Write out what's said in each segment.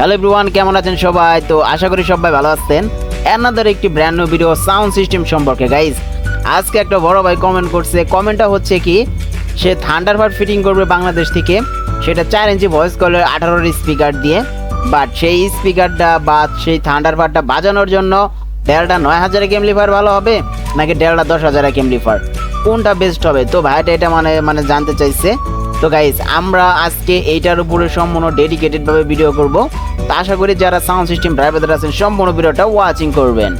Hello everyone, কেমন আছেন সবাই? তো আশা করি সবাই ভালো আছেন। অ্যানাদার একটি brand new video sound system সম্পর্কে গাইজ। আজকে একটা বড় ভাই কমেন্ট করছে। কমেন্টটা হচ্ছে কি, সে থান্ডারবার্ড ফিটিং করবে বাংলাদেশ থেকে, সেটা 4 ইঞ্চি ভয়েস কলের 18 স্পিকার দিয়ে। বাট সেই স্পিকারটা বা সেই থান্ডারবার্ডটা বাজানোর জন্য ডেলটা 9000 এমপ্লিফায়ার ভালো হবে নাকি ডেলটা 10,000 এমপ্লিফায়ার, কোনটা বেস্ট হবে? তো ভাইটা এটা মানে জানতে চাইছে। তো গাইজ, আমরা আজকে এইটার উপরে সম্পূর্ণ ডেডিকেটেড ভাবে ভিডিও করব। তো আশা করি যারা সাউন্ড সিস্টেম ড্রাইভারদের আছেন সম্পূর্ণ ভিডিওটা ওয়াচিং করবেন।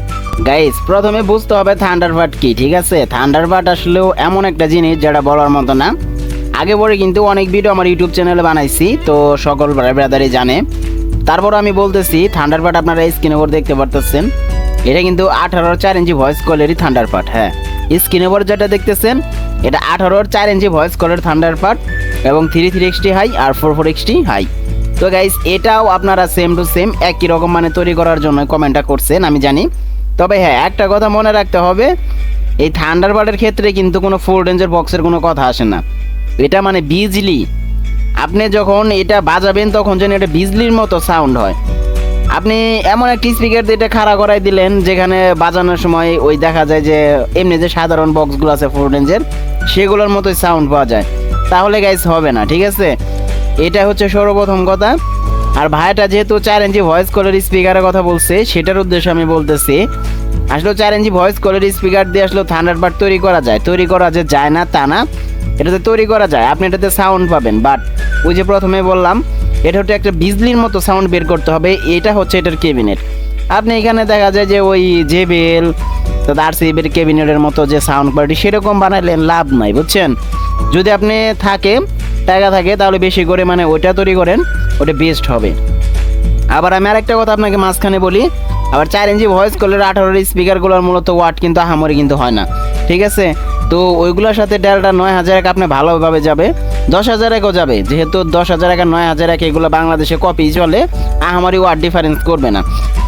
গাইজ, প্রথমে বুঝতে হবে থান্ডারবার্ড কি, ঠিক আছে? থান্ডারবার্ড আসলেও এমন একটা জিনিস যেটা বলার মতো না। আগে পরে কিন্তু অনেক ভিডিও আমার ইউটিউব চ্যানেলে বানাইছি, তো সকল ব্রাদারই জানে। তারপর আমি বলতেছি, থান্ডারবার্ড আপনারা স্ক্রিনের উপর দেখতে পারতেছেন, এটা কিন্তু 18 4 ইঞ্চি ভয়েস কলেরই থান্ডারবার্ড। হ্যাঁ, স্ক্রিনের উপর যেটা দেখতেছেন এটা 18 4 ইঞ্চি ভয়েস কলের থান্ডারবার্ড এবং 33XT হাই আর 44XT হাই। তো গাইস, এটাও আপনারা সেম টু সেম একই রকম মানে তৈরি করার জন্য কমেন্টটা করছেন, আমি জানি। তবে হ্যাঁ, একটা কথা মনে রাখতে হবে, এই থান্ডারবার্ডের ক্ষেত্রে কিন্তু কোনো ফুল রেঞ্জের বক্সের কোনো কথা আসে না। এটা মানে বিজলি, আপনি যখন এটা বাজাবেন তখন যেন এটা বিজলির মতো সাউন্ড হয়। আপনি এমন একটি স্পিকার দিয়ে এটা খাড়া করাই দিলেন যেখানে বাজানোর সময় ওই দেখা যায় যে এমনি যে সাধারণ বক্সগুলো আছে ফুল রেঞ্জের, সেগুলোর মতোই সাউন্ড পাওয়া যায়, তাহলে গাইস হবে না, ঠিক আছে? এটা হচ্ছে সর্বপ্রথম কথা। আর ভাইটা যেহেতু 4 ইঞ্চি ভয়েস কলের স্পিকারের কথা বলছে, সেটার উদ্দেশ্যে আমি বলতেছি, আসলে 4 ইঞ্চি ভয়েস কলের স্পিকার দিয়ে আসলে থান্ডারবার্ড তৈরি করা যায়। তৈরি করা যে যায় না তা না, এটাতে তৈরি করা যায়, আপনি এটাতে সাউন্ড পাবেন। বাট ওই যে প্রথমে বললাম, এটা হচ্ছে একটা বিজলির মতো সাউন্ড বের করতে হবে। এটা হচ্ছে এটার ক্যাবিনেট। আপনি এখানে দেখা যায় যে ওই জেবেল তো আরসিবির ক্যাবিনেটের মতো যে সাউন্ড কোয়ালিটি সেরকম বানাইলেন লাভ নাই, বুঝছেন? যদি আপনি টাকা থাকে তাহলে বেশি করে মানে ওইটা তৈরি করেন, ওটা বেস্ট হবে। আবার আমি আরেকটা কথা আপনাকে মাঝখানে বলি, আবার 4 ইঞ্চি ভয়েস কলের 18 স্পিকারগুলোর মূলত ওয়াট কিন্তু আহামরি কিন্তু হয় না, ঠিক আছে? তো ওইগুলোর সাথে ডেলটা 9000 আপনি ভালোভাবে যাবে, 10,000 যাবে। যেহেতু 10,000 আর 9000 এগুলো বাংলাদেশে কপি চলে, আহামরি ওয়াট ডিফারেন্স করবে না,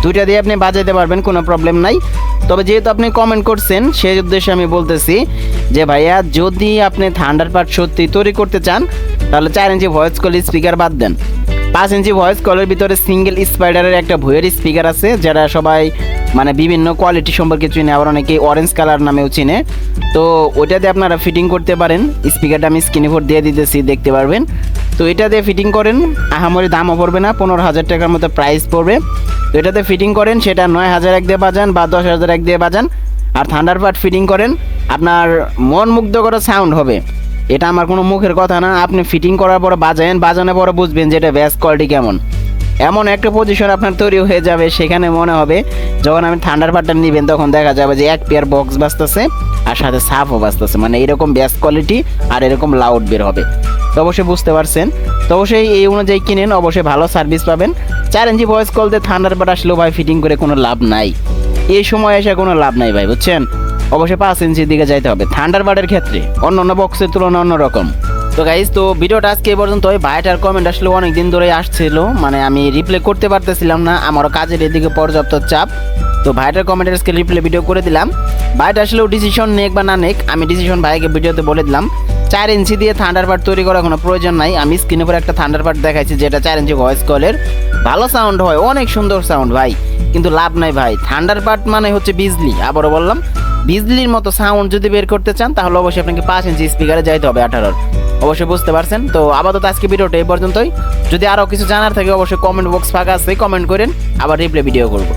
দুইটা দিয়ে আপনি বাজাইতে পারবেন, কোনো প্রবলেম নাই। তবে যেহেতু আপনি কমেন্ট করছেন, সেই উদ্দেশ্যে আমি বলতেছি যে ভাইয়া, যদি আপনি থান্ডারবার্ড সত্যি তৈরি করতে চান তাহলে 4 ইঞ্চি ভয়েস কল স্পিকার বাদ দেন। 5 ইঞ্চি ভয়েস কলের ভিতরে সিঙ্গেল স্পাইডারের একটা ভুয়ের স্পিকার আছে, যারা সবাই মানে বিভিন্ন কোয়ালিটি সম্পর্কে চিনে, আবার অনেকে অরেঞ্জ কালার নামেও চিনে। তো ওইটাতে আপনারা ফিটিং করতে পারেন। স্পিকারটা আমি স্ক্রিনে উপর দিয়ে দিতেছি, দেখতে পারবেন। তো এটা দিয়ে ফিটিং করেন, আহামরি দামও পড়বে না, 15,000 টাকার মতো প্রাইস পড়বে। তো এটাতে ফিটিং করেন, সেটা 9000 দিয়ে বাজান বা 10,000 দিয়ে বাজান, আর থান্ডারবার্ড ফিটিং করেন, আপনার মন মুগ্ধ করা সাউন্ড হবে। এটা আমার কোনো মুখের কথা না, আপনি ফিটিং করার পরে বাজানোর পরে বুঝবেন যে এটা বেস কোয়ালিটি কেমন। এমন একটা পজিশন আপনার তৈরি হয়ে যাবে, সেখানে মনে হবে যখন আপনি থান্ডারবার্ডটা নেবেন তখন দেখা যাবে যে এক পেয়ার বক্স বাজতেছে আর সাথে সাফও বাজতেছে, মানে এরকম বেস কোয়ালিটি আর এরকম লাউড বের হবে। তো অবশ্যই বুঝতে পারছেন। তো অবশ্যই এই অনুযায়ী কিনেন, অবশ্যই ভালো সার্ভিস পাবেন। 4 ইঞ্চি ভয়েস কল দিয়ে থান্ডারবার্ড আসলেও ভাই ফিটিং করে কোনো লাভ নাই, এই সময় এসে কোনো লাভ নাই ভাই, বুঝছেন? অবশ্যই 5 ইঞ্চির দিকে যাইতে হবে থান্ডারবার্ডের ক্ষেত্রে, অন্য বক্সের তুলনায় অন্যরকম। তো গাইজ, তো ভিডিওটা আজকে এই পর্যন্ত। ভাইটার কমেন্ট আসলে অনেক দিন ধরে আসছিল, মানে আমি রিপ্লাই করতে পারতেছিলাম না, আমারও কাজের এদিকে পর্যাপ্ত চাপ। তো ভাইটার কমেন্টের আজকে রিপ্লাই ভিডিও করে দিলাম। ভাইটা আসলেও ডিসিশন নেক বা না নেক, আমি ডিসিশন ভাইকে ভিডিওতে বলে দিলাম। 4 ইঞ্চি দিয়ে থান্ডারবার্ড তৈরি করার কোনো প্রয়োজন নাই। আমি স্ক্রিনের উপর একটা থান্ডারবার্ড দেখাইছি যেটা 4 ইঞ্চি ভয়েস কলের, ভালো সাউন্ড হয়, অনেক সুন্দর সাউন্ড ভাই, কিন্তু লাভ নাই ভাই। থান্ডারবার্ড মানে হচ্ছে বিজলি, আবারও বললাম, বিজলির মতো সাউন্ড যদি বের করতে চান তাহলে অবশ্যই আপনাকে 5 ইঞ্চি স্পিকারে যাইতে হবে 18। অবশ্যই বুঝতে পারছেন। তো আপাতত আজকে ভিডিওটা এই পর্যন্তই। যদি আরও কিছু জানার থাকে অবশ্যই কমেন্ট বক্স ফাঁকা আছে, কমেন্ট করেন, আবার রিপ্লাই ভিডিও করব।